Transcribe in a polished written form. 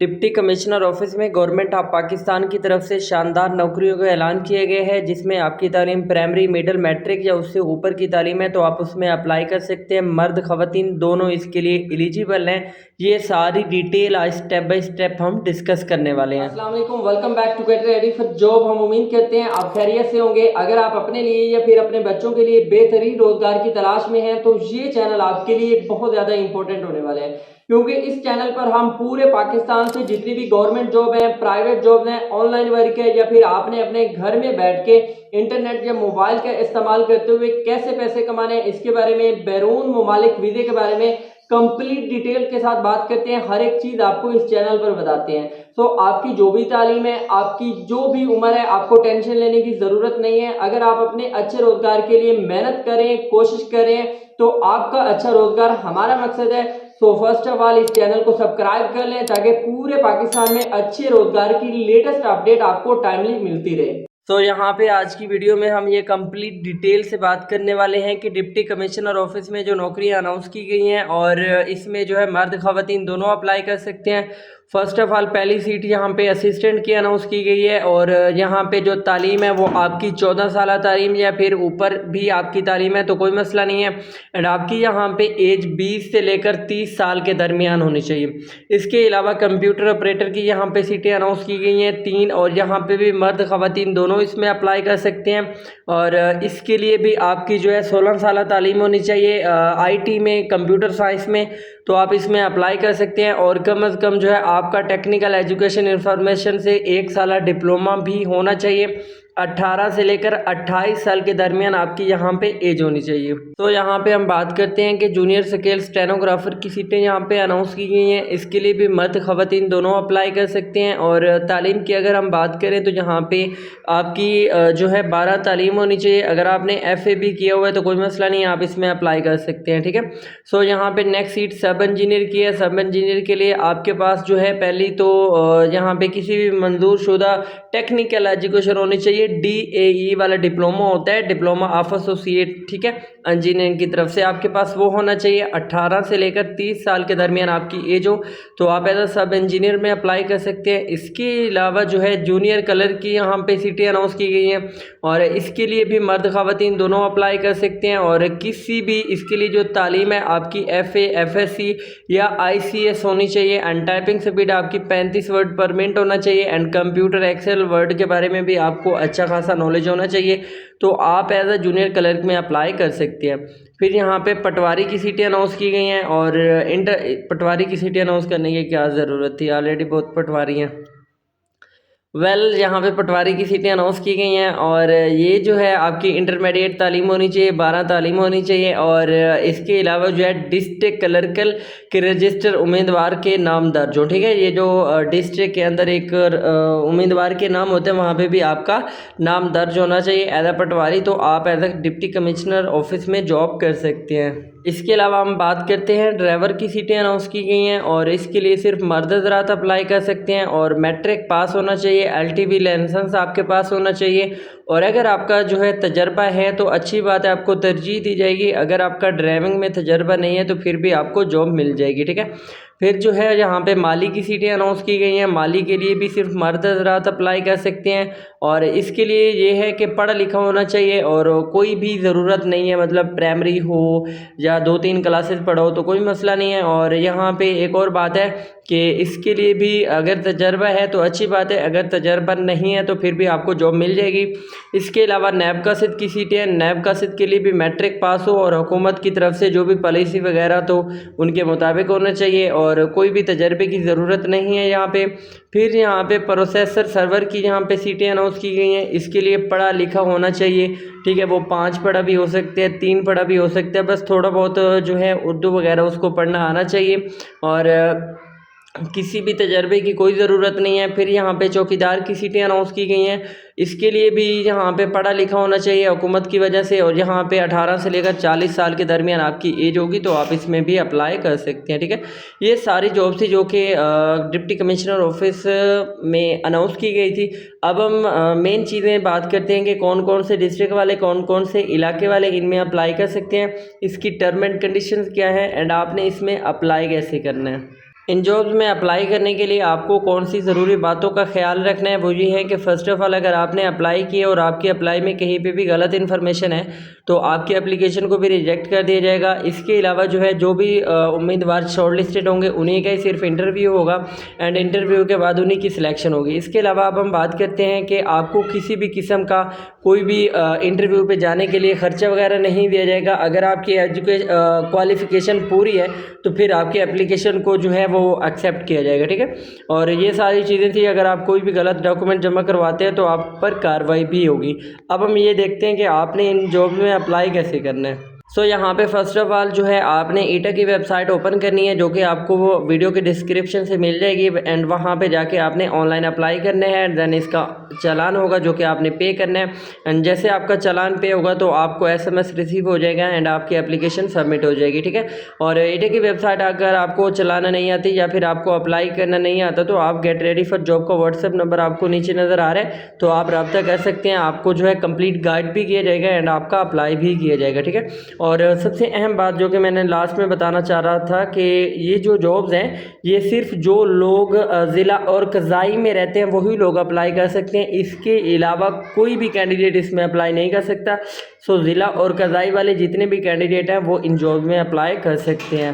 Deputy commissioner office में government of Pakistan की तरफ से शानदार नौकरियों का ऐलान किया गया है, जिसमें आपकी तालीम प्राइमरी, मिडिल, मैट्रिक या उससे ऊपर की तालीम है तो आप उसमें अप्लाई कर सकते हैं। मर्द ख़वातीन दोनों इसके लिए एलिजिबल हैं। ये सारी डिटेल आज स्टेप बाय स्टेप हम डिस्कस करने वाले हैं। अस्सलाम वालेकुम, welcome back to get ready for job. हम उम्मीद करते हैं आप खैरियत से होंगे। अगर आप अपने लिए या फिर अपने बच्चों के लिए बेहतरीन रोजगार की तलाश में हैं तो ये चैनल आपके लिए बहुत ज़्यादा इंपॉर्टेंट होने वाला है, क्योंकि इस चैनल पर हम पूरे पाकिस्तान से जितनी भी गवर्नमेंट जॉब है, प्राइवेट जॉब है, ऑनलाइन वर्क है या फिर आपने अपने घर में बैठ के इंटरनेट या मोबाइल का इस्तेमाल करते हुए कैसे पैसे कमाने हैं इसके बारे में, बैरून ममालिक वीज़े के बारे में कंप्लीट डिटेल के साथ बात करते हैं। हर एक चीज़ आपको इस चैनल पर बताते हैं। तो आपकी जो भी तालीम है, आपकी जो भी उम्र है, आपको टेंशन लेने की ज़रूरत नहीं है। अगर आप अपने अच्छे रोजगार के लिए मेहनत करें, कोशिश करें तो आपका अच्छा रोजगार हमारा मकसद है। सो फर्स्ट ऑफ ऑल इस चैनल को सब्सक्राइब कर लें ताकि पूरे पाकिस्तान में अच्छे रोजगार की लेटेस्ट अपडेट आपको टाइमली मिलती रहे। तो यहाँ पे आज की वीडियो में हम ये कंप्लीट डिटेल से बात करने वाले हैं कि डिप्टी कमिश्नर ऑफिस में जो नौकरियाँ अनाउंस की गई हैं और इसमें जो है मर्द ख़वातीन दोनों अप्लाई कर सकते हैं। फर्स्ट ऑफ ऑल पहली सीट यहाँ पे असिस्टेंट की अनाउंस की गई है और यहाँ पे जो तालीम है वो आपकी 14 साल तालीम या फिर ऊपर भी आपकी तालीम है तो कोई मसला नहीं है। एंड आपकी यहाँ पे एज 20 से लेकर 30 साल के दरमियान होनी चाहिए। इसके अलावा कंप्यूटर ऑपरेटर की यहाँ पे सीटें अनाउंस की गई हैं 3 और यहाँ पे भी मर्द ख़वातीन दोनों इसमें अप्लाई कर सकते हैं। और इसके लिए भी आपकी जो है 16 साल तालीम होनी चाहिए IT में, कंप्यूटर साइंस में, तो आप इसमें अप्लाई कर सकते हैं। और कम अज़ कम जो है आपका टेक्निकल एजुकेशन इंफॉर्मेशन से 1 साल डिप्लोमा भी होना चाहिए। 18 से लेकर 28 साल के दरमियान आपकी यहाँ पे एज होनी चाहिए। तो यहाँ पे हम बात करते हैं कि जूनियर स्केल स्टेनोग्राफर की सीटें यहाँ पे अनाउंस की गई हैं। इसके लिए भी मर्द ख़वातीन दोनों अप्लाई कर सकते हैं। और तालीम की अगर हम बात करें तो यहाँ पे आपकी जो है 12 तालीम होनी चाहिए। अगर आपने FA भी किया हुआ है तो कोई मसला नहीं, आप इसमें अप्लाई कर सकते हैं, ठीक है। सो यहाँ पे नेक्स्ट सीट सब इंजीनियर की है। सब इंजीनियर के लिए आपके पास जो है पहली तो यहाँ पे किसी भी मंजूर शुदा टेक्निकल एजुकेशन होनी चाहिए। DAE वाला डिप्लोमा होता है, डिप्लोमा ऑफ एसोसिएट, ठीक है, इंजीनियरिंग की तरफ से आपके पास वो होना चाहिए। 18 से लेकर 30 साल के दरमियान आपकी एज हो तो आप एज अ सब इंजीनियर में अप्लाई कर सकते हैं। इसके अलावा जो है जूनियर कलर की यहाँ पे सीटें अनाउंस की गई हैं और इसके लिए भी मर्द ख़वातीन दोनों अप्लाई कर सकते हैं। और किसी भी इसके लिए जो तालीम है आपकी FA, FSC या ICS होनी चाहिए। एंड टाइपिंग स्पीड आपकी 35 वर्ड पर मिनट होना चाहिए। एंड कंप्यूटर, एक्सेल, वर्ड के बारे में भी आपको अच्छा खासा नॉलेज होना चाहिए, तो आप एज अ जूनियर क्लर्क में अप्लाई कर सकते हैं। फिर यहाँ पे पटवारी की सीटें अनाउंस की गई हैं और पटवारी की सीटें अनाउंस करने की क्या ज़रूरत थी, ऑलरेडी बहुत पटवारी हैं। यहाँ पे पटवारी की सीटें अनाउंस की गई हैं और ये जो है आपकी इंटरमीडिएट तालीम होनी चाहिए, 12 तालीम होनी चाहिए। और इसके अलावा जो है डिस्ट्रिक्ट क्लर्कल के रजिस्टर उम्मीदवार के नाम दर्ज हो, ठीक है। ये जो डिस्ट्रिक्ट के अंदर एक उम्मीदवार के नाम होते हैं वहाँ पे भी आपका नाम दर्ज होना चाहिए एज अ पटवारी, तो आप as a deputy commissioner office में जॉब कर सकते हैं। इसके अलावा हम बात करते हैं ड्राइवर की सीटें अनाउंस की गई हैं और इसके लिए सिर्फ मर्द हज़रात अप्लाई कर सकते हैं और मैट्रिक पास होना चाहिए, LTV लाइसेंस आपके पास होना चाहिए। और अगर आपका जो है तजर्बा है तो अच्छी बात है, आपको तरजीह दी जाएगी। अगर आपका ड्राइविंग में तजर्बा नहीं है तो फिर भी आपको जॉब मिल जाएगी, ठीक है। फिर जो है यहाँ पे माली की सीटें अनाउंस की गई हैं। माली के लिए भी सिर्फ मर्द हज़रात अप्लाई कर सकते हैं और इसके लिए ये है कि पढ़ा लिखा होना चाहिए और कोई भी ज़रूरत नहीं है, मतलब प्राइमरी हो या 2-3 क्लासेस पढ़ो तो कोई मसला नहीं है। और यहाँ पे एक और बात है कि इसके लिए भी अगर तजर्बा है तो अच्छी बात है, अगर तजर्बा नहीं है तो फिर भी आपको जॉब मिल जाएगी। इसके अलावा नैब कासिद की सीटें हैं। नैब कासिद के लिए भी मैट्रिक पास हो और हुकूमत की तरफ से जो भी पॉलिसी वगैरह तो उनके मुताबिक होना चाहिए और कोई भी तजर्बे की ज़रूरत नहीं है यहाँ पे। फिर यहाँ पे प्रोसेसर सर्वर की यहाँ पे सीटें अनाउंस की गई हैं। इसके लिए पढ़ा लिखा होना चाहिए, ठीक है। वो 5 पढ़ा भी हो सकते हैं, 3 पढ़ा भी हो सकते हैं, बस थोड़ा बहुत जो है उर्दू वगैरह उसको पढ़ना आना चाहिए और किसी भी तजर्बे की कोई ज़रूरत नहीं है। फिर यहाँ पे चौकीदार की सीटें अनाउंस की गई हैं। इसके लिए भी यहाँ पे पढ़ा लिखा होना चाहिए हुकूमत की वजह से और यहाँ पे 18 से लेकर 40 साल के दरमियान आपकी एज होगी तो आप इसमें भी अप्लाई कर सकते हैं, ठीक है। ये सारी जॉब थी जो कि डिप्टी कमिश्नर ऑफिस में अनाउंस की गई थी। अब हम मेन चीज़ें बात करते हैं कि कौन कौन से डिस्ट्रिक्ट वाले, कौन कौन से इलाके वाले इनमें अप्लाई कर सकते हैं, इसकी टर्म एंड कंडीशंस क्या है एंड आपने इसमें अप्लाई कैसे करना है। इन जॉब्स में अप्लाई करने के लिए आपको कौन सी ज़रूरी बातों का ख्याल रखना है, वो ये है कि फ़र्स्ट ऑफ़ ऑल अगर आपने अप्लाई किया और आपकी अप्लाई में कहीं पे भी गलत इन्फॉर्मेशन है तो आपकी एप्लीकेशन को भी रिजेक्ट कर दिया जाएगा। इसके अलावा जो है जो भी उम्मीदवार शॉर्टलिस्टेड होंगे उन्हीं का ही सिर्फ इंटरव्यू होगा एंड इंटरव्यू के बाद उन्हीं की सिलेक्शन होगी। इसके अलावा अब हम बात करते हैं कि आपको किसी भी किस्म का कोई भी इंटरव्यू पे जाने के लिए ख़र्चा वगैरह नहीं दिया जाएगा। अगर आपकी क्वालिफ़िकेशन पूरी है तो फिर आपकी एप्लीकेशन को जो है वो एक्सेप्ट किया जाएगा, ठीक है। और ये सारी चीज़ें थी। अगर आप कोई भी गलत डॉक्यूमेंट जमा करवाते हैं तो आप पर कार्रवाई भी होगी। अब हम ये देखते हैं कि आपने इन जॉब में अप्लाई कैसे करना है। यहाँ पे फ़र्स्ट ऑफ़ ऑल जो है आपने ईटा की वेबसाइट ओपन करनी है, जो कि आपको वो वीडियो के डिस्क्रिप्शन से मिल जाएगी एंड वहाँ पे जाके आपने ऑनलाइन अप्लाई करना है एंड देन इसका चालान होगा जो कि आपने पे करना है एंड जैसे आपका चालान पे होगा तो आपको SMS रिसीव हो जाएगा एंड आपकी एप्लीकेशन सबमिट हो जाएगी, ठीक है। और ईटा की वेबसाइट अगर आपको चलाना नहीं आती या फिर आपको अप्लाई करना नहीं आता तो आप गेट रेडी फॉर जॉब का व्हाट्सएप नंबर आपको नीचे नज़र आ रहा है, तो आप रब्ता कर सकते हैं। आपको जो है कंप्लीट गाइड भी किया जाएगा एंड आपका अप्लाई भी किया जाएगा, ठीक है। और सबसे अहम बात जो कि मैंने लास्ट में बताना चाह रहा था कि ये जो जॉब्स हैं ये सिर्फ जो लोग ज़िला और कज़ाई में रहते हैं वही लोग अप्लाई कर सकते हैं। इसके अलावा कोई भी कैंडिडेट इसमें अप्लाई नहीं कर सकता। ज़िला और कज़ाई वाले जितने भी कैंडिडेट हैं वो इन जॉब में अप्लाई कर सकते हैं।